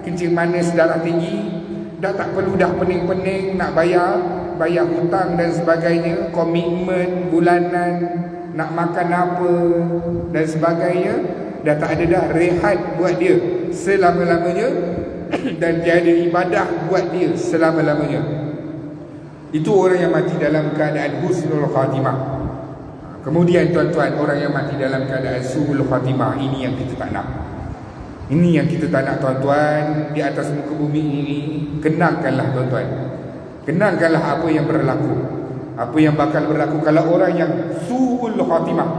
kencing manis, darah tinggi. Dah tak perlu dah pening-pening nak bayar hutang dan sebagainya, komitmen bulanan, nak makan apa dan sebagainya. Dah tak ada dah rehat buat dia selama-lamanya, dan tiada ibadah buat dia selama-lamanya. Itu orang yang mati dalam keadaan husnul khatimah. Kemudian, tuan-tuan, orang yang mati dalam keadaan su'ul khatimah, ini yang kita tak nak. Ini yang kita tak nak, tuan-tuan. Di atas muka bumi ini, kenangkanlah, tuan-tuan. Kenangkanlah apa yang berlaku, apa yang bakal berlaku kalau orang yang su'ul khatimah.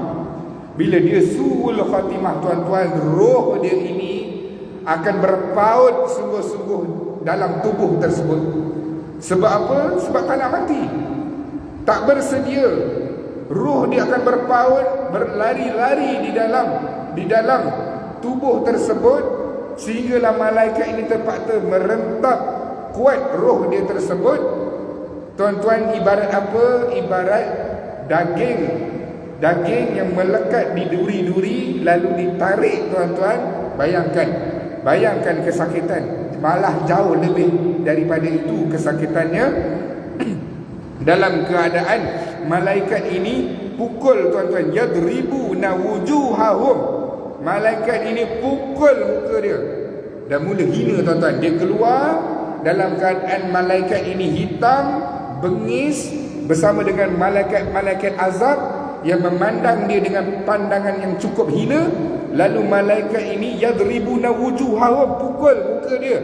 Bila dia su'ul khatimah, tuan-tuan, roh dia ini akan berpaut sungguh-sungguh dalam tubuh tersebut. Sebab apa? Sebab tak nak mati, tak bersedia. Ruh dia akan berpaut, berlari-lari di dalam tubuh tersebut, sehinggalah malaikat ini terpaksa merentap kuat roh dia tersebut. Tuan-tuan, ibarat apa? Ibarat daging yang melekat di duri-duri lalu ditarik, tuan-tuan. Bayangkan kesakitan. Malah jauh lebih daripada itu kesakitannya. dalam keadaan malaikat ini pukul, tuan-tuan, yadribuna wujuhahum. Malaikat ini pukul muka dia dan mula hina, tuan-tuan. Dia keluar dalam keadaan malaikat ini hitam, bengis, bersama dengan malaikat-malaikat azab yang memandang dia dengan pandangan yang cukup hina. Lalu malaikat ini yadribuna wujuhahum, pukul muka dia,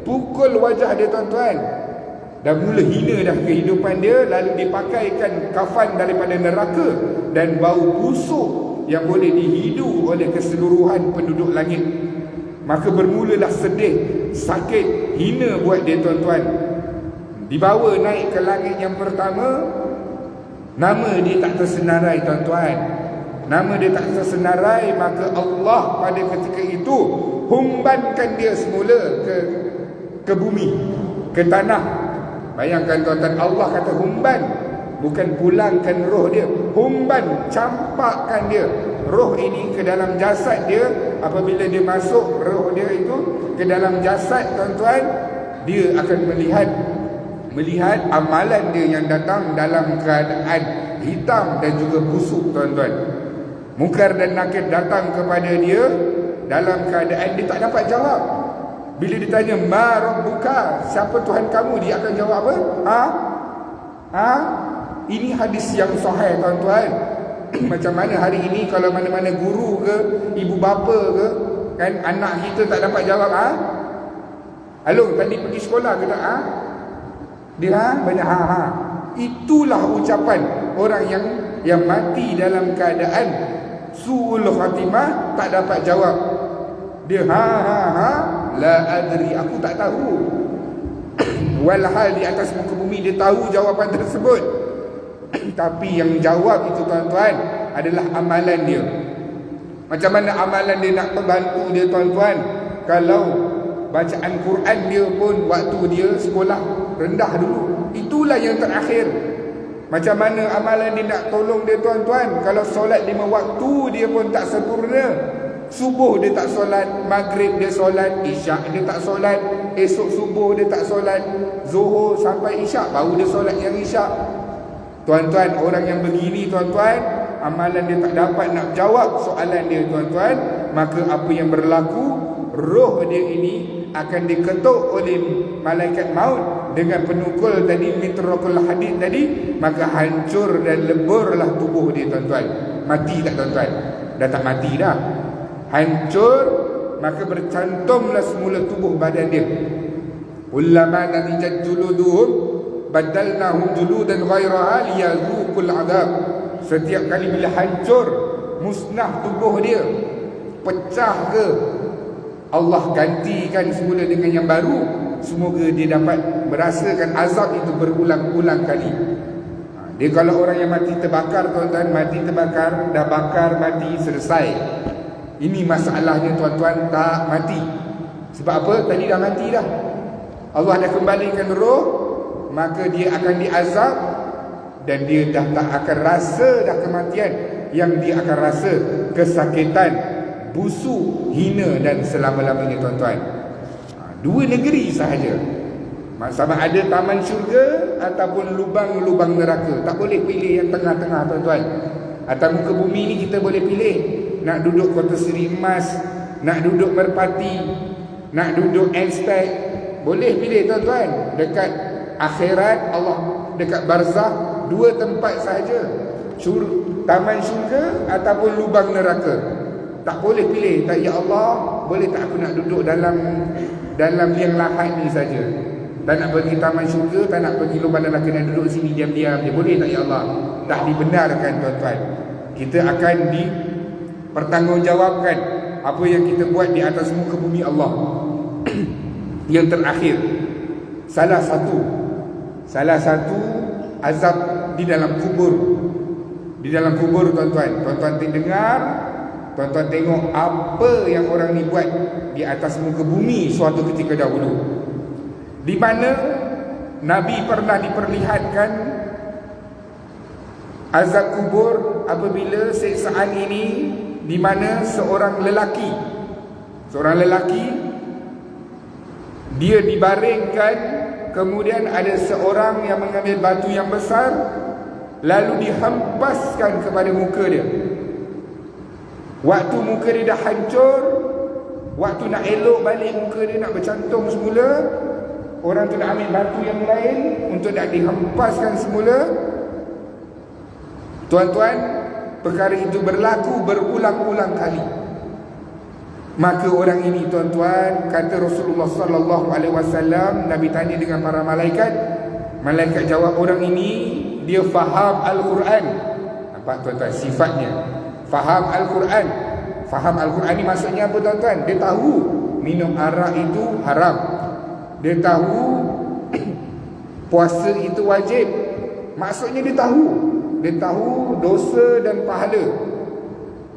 pukul wajah dia, tuan-tuan. Dan mula hina dah kehidupan dia. Lalu dipakaikan kafan daripada neraka dan bau busuk yang boleh dihidu oleh keseluruhan penduduk langit. Maka bermulalah sedih, sakit, hina buat dia, tuan-tuan. Dibawa naik ke langit yang pertama. Nama dia tak tersenarai, tuan-tuan. Nama dia tak tersenarai. Maka Allah pada ketika itu humbankan dia semula ke bumi, ke tanah. Bayangkan, tuan-tuan, Allah kata humban, bukan pulangkan roh dia. Humban, campakkan dia, roh ini ke dalam jasad dia. Apabila dia masuk roh dia itu ke dalam jasad, tuan-tuan, dia akan melihat amalan dia yang datang dalam keadaan hitam dan juga busuk, tuan-tuan. Munkar dan Nakir datang kepada dia dalam keadaan dia tak dapat jawab. Bila ditanya, ma rabbuka, siapa Tuhan kamu, dia akan jawab apa? Ini hadis yang sahih, tuan-tuan. Macam mana hari ini kalau mana-mana guru ke, ibu bapa ke, kan, anak kita tak dapat jawab, Halo, tadi pergi sekolah ke tak? Dia banyak Itulah ucapan orang yang mati dalam keadaan su'ul khatimah, tak dapat jawab. Dia la adri, aku tak tahu. Walhal di atas muka bumi dia tahu jawapan tersebut. Tapi yang jawab itu, tuan-tuan, adalah amalan dia. Macam mana amalan dia nak membantu dia, tuan-tuan? Kalau bacaan Quran dia pun waktu dia sekolah rendah dulu, itulah yang terakhir. Macam mana amalan dia nak tolong dia, tuan-tuan? Kalau solat 5 waktu dia pun tak sempurna. Subuh dia tak solat, maghrib dia solat, isyak dia tak solat, esok subuh dia tak solat, zuhur sampai isyak baru dia solat yang isyak. Tuan-tuan, orang yang begini, tuan-tuan, amalan dia tak dapat nak jawab soalan dia, tuan-tuan. Maka apa yang berlaku, roh dia ini akan diketuk oleh malaikat maut dengan penukul tadi, mitraqul hadid tadi. Maka hancur dan leburlah tubuh dia, tuan-tuan. Mati tak, tuan-tuan? Dah tak mati dah, hancur. Maka bercantumlah semula tubuh badan dia. Ulama nadijat juluduhum badalnahum juludan ghairaha liyazuqul adab. Setiap kali bila hancur, musnah tubuh dia, pecah ke, Allah gantikan semula dengan yang baru. Semoga dia dapat merasakan azab itu berulang-ulang kali. Dia kalau orang yang mati terbakar, tuan-tuan, mati terbakar, dah bakar, mati, selesai. Ini masalahnya, tuan-tuan, tak mati. Sebab apa? Tadi dah mati dah. Allah dah kembalikan roh, maka dia akan diazab dan dia dah tak akan rasa dah kematian. Yang dia akan rasa kesakitan, busuk, hina dan selama-lamanya, tuan-tuan. Dua negeri sahaja, sama ada taman syurga ataupun lubang-lubang neraka. Tak boleh pilih yang tengah-tengah, tuan-tuan. Atas muka bumi ni kita boleh pilih nak duduk Kota Seri Emas, nak duduk Merpati, nak duduk Elstek. Boleh pilih, tuan-tuan. Dekat akhirat Allah, dekat barzah, dua tempat sahaja, taman syurga ataupun lubang neraka. Tak boleh pilih. Tak, ya Allah, boleh tak aku nak duduk dalam liang lahat ni saja, tak nak pergi taman syurga, tak nak pergi lubang neraka, nak duduk sini diam-diam je. Boleh tak, ya Allah? Tak dibenarkan, tuan-tuan. Kita akan dipertanggungjawabkan apa yang kita buat di atas muka bumi Allah. Yang terakhir, salah satu azab di dalam kubur. Di dalam kubur, tuan-tuan, tuan-tuan dengar, tuan-tuan tengok apa yang orang ni buat di atas muka bumi suatu ketika dahulu, di mana Nabi pernah diperlihatkan azab kubur apabila siksaan ini, di mana seorang lelaki dia dibaringkan ke kemudian ada seorang yang mengambil batu yang besar lalu dihempaskan kepada muka dia. Waktu muka dia dah hancur, waktu nak elok balik muka dia, nak bercantum semula, orang tu nak ambil batu yang lain untuk nak dihempaskan semula. Tuan-tuan, perkara itu berlaku berulang-ulang kali. Maka orang ini, tuan-tuan, kata Rasulullah sallallahu alaihi wasallam, Nabi tanya dengan para malaikat. Malaikat jawab, orang ini dia faham Al-Quran. Nampak tuan-tuan sifatnya? Faham Al-Quran. Faham Al-Quran ni maksudnya apa, tuan-tuan? Dia tahu minum arak itu haram. Dia tahu puasa itu wajib. Maksudnya dia tahu. Dia tahu dosa dan pahala.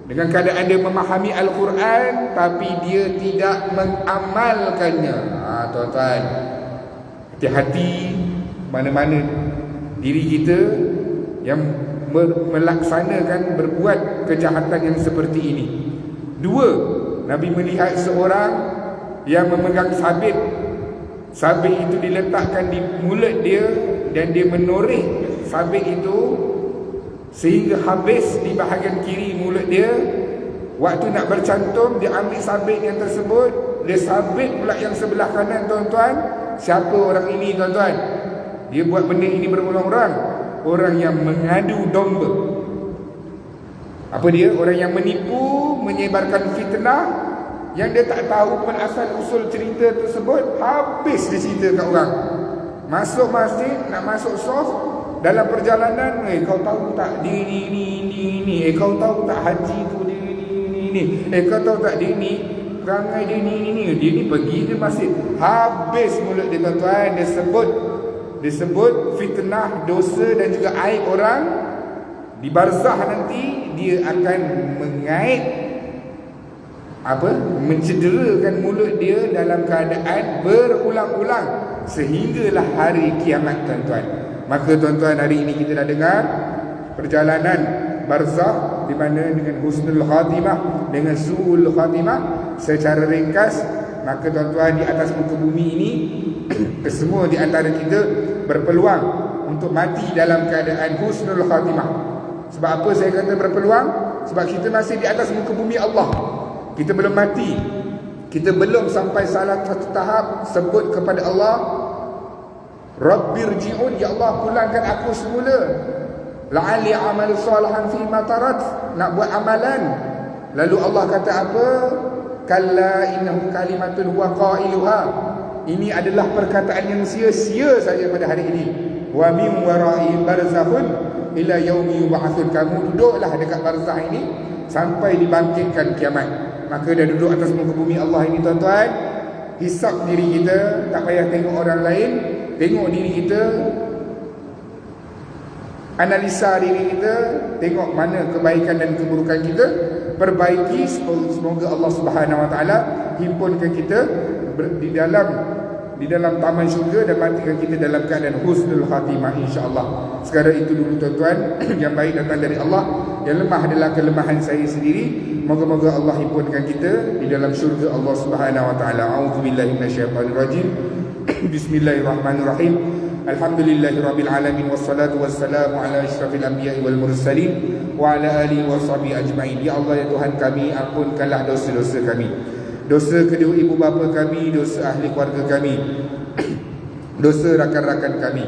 Dengan keadaan dia memahami Al-Quran, tapi dia tidak mengamalkannya. Tuan-tuan, hati-hati mana-mana diri kita yang melaksanakan, berbuat kejahatan yang seperti ini. Dua, Nabi melihat seorang yang memegang sabit. Sabit itu diletakkan di mulut dia dan dia menoreh sabit itu sehingga habis di bahagian kiri mulut dia. Waktu nak bercantum, dia ambil sabit yang tersebut, dia sabit pula yang sebelah kanan, tuan-tuan. Siapa orang ini, tuan-tuan? Dia buat benda ini berulang-ulang. Orang yang mengadu domba. Apa dia? Orang yang menipu, menyebarkan fitnah, yang dia tak tahu pun asal usul cerita tersebut. Habis dia cerita kat orang. Masuk masjid, nak masuk sof, dalam perjalanan, kau tahu tak dia ni, kau tahu tak haji tu dia ni, kau tahu tak dia ni, perangai dia ni, dia ni pergi ke masjid. Habis mulut dia, tuan-tuan. Dia sebut fitnah, dosa dan juga aib orang. Di barzah nanti dia akan mengait, mencederakan mulut dia dalam keadaan berulang-ulang sehinggalah hari kiamat, tuan-tuan. Maka tuan-tuan, hari ini kita dah dengar perjalanan barzah di mana dengan husnul khatimah, dengan su'ul khatimah secara ringkas. Maka tuan-tuan, di atas muka bumi ini kesemua di antara kita berpeluang untuk mati dalam keadaan husnul khatimah. Sebab apa saya kata berpeluang? Sebab kita masih di atas muka bumi Allah. Kita belum mati. Kita belum sampai salah satu tahap sebut kepada Allah, Rabbirji'un, ya Allah pulangkan aku semula, la'ali amal salihan fi ma tarat, nak buat amalan. Lalu Allah kata apa? Kalla innahu kalimatun huwa qailuha, ini adalah perkataan yang sia-sia saja pada hari ini. Wa min wara'i barzakhun ila yaumi yub'atsun, kamu duduklah dekat barzah ini sampai dibangkitkan kiamat. Maka dah duduk atas muka bumi Allah ini, tuan-tuan, hisap diri kita, tak payah tengok orang lain. Tengok diri kita, analisa diri kita, tengok mana kebaikan dan keburukan kita, perbaiki. Semoga Allah Subhanahu Wa Taala himpunkan kita di dalam taman syurga dan matikan kita dalam keadaan husnul khatimah, insya-Allah. Sekarang itu dulu, tuan-tuan. Yang baik datang dari Allah, yang lemah adalah kelemahan saya sendiri. Moga-moga Allah himpunkan kita di dalam syurga Allah Subhanahu Wa Taala. A'udzubillahi minasyaitonirrajim. Bismillahirrahmanirrahim. Alhamdulillahirabbil alamin, wassalatu wassalamu ala asyrafil anbiya'i wal mursalin wa ala alihi washabihi ajmain. Ya Allah, ya Tuhan kami, ampunkanlah dosa-dosa kami, dosa kedua ibu bapa kami, dosa ahli keluarga kami, dosa rakan-rakan kami.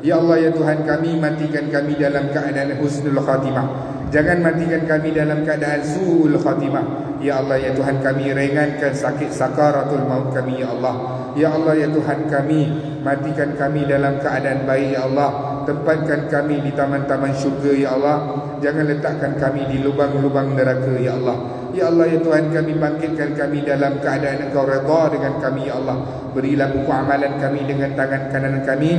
Ya Allah, ya Tuhan kami, matikan kami dalam keadaan husnul khatimah. Jangan matikan kami dalam keadaan su'ul khatimah. Ya Allah, ya Tuhan kami, ringankan sakit sakaratul maut kami, ya Allah. Ya Allah, ya Tuhan kami, matikan kami dalam keadaan baik, ya Allah. Tempatkan kami di taman-taman syurga, ya Allah. Jangan letakkan kami di lubang-lubang neraka, ya Allah. Ya Allah, ya Tuhan kami, bangkitkan kami dalam keadaan Engkau redha dengan kami, ya Allah. Berilah buku amalan kami dengan tangan kanan kami,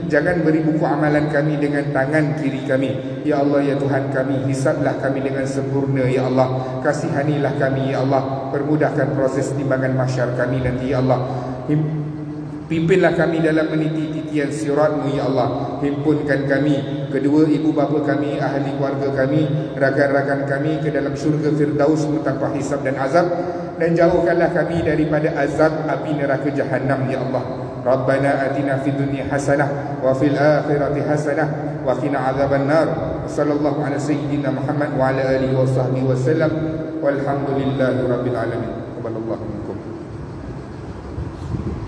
jangan beri buku amalan kami dengan tangan kiri kami. Ya Allah, ya Tuhan kami, hisablah kami dengan sempurna, ya Allah. Kasihanilah kami, ya Allah. Permudahkan proses timbangan mahsyar kami nanti, ya Allah. Pimpinlah kami dalam meniti tepian sirat-Mu ya Allah. Himpunkan kami, kedua ibu bapa kami, ahli keluarga kami, rakan-rakan kami ke dalam syurga Firdaus tanpa hisab dan azab, dan jauhkanlah kami daripada azab api neraka Jahannam ya Allah. Rabbana atina fid dunya hasanah wa fil akhirati hasanah wa qina adzaban nar. Sallallahu ala sayyidina Muhammad wa ala alihi wa sahbihi wasallam. Walhamdulillahi rabbil alamin. Wallahu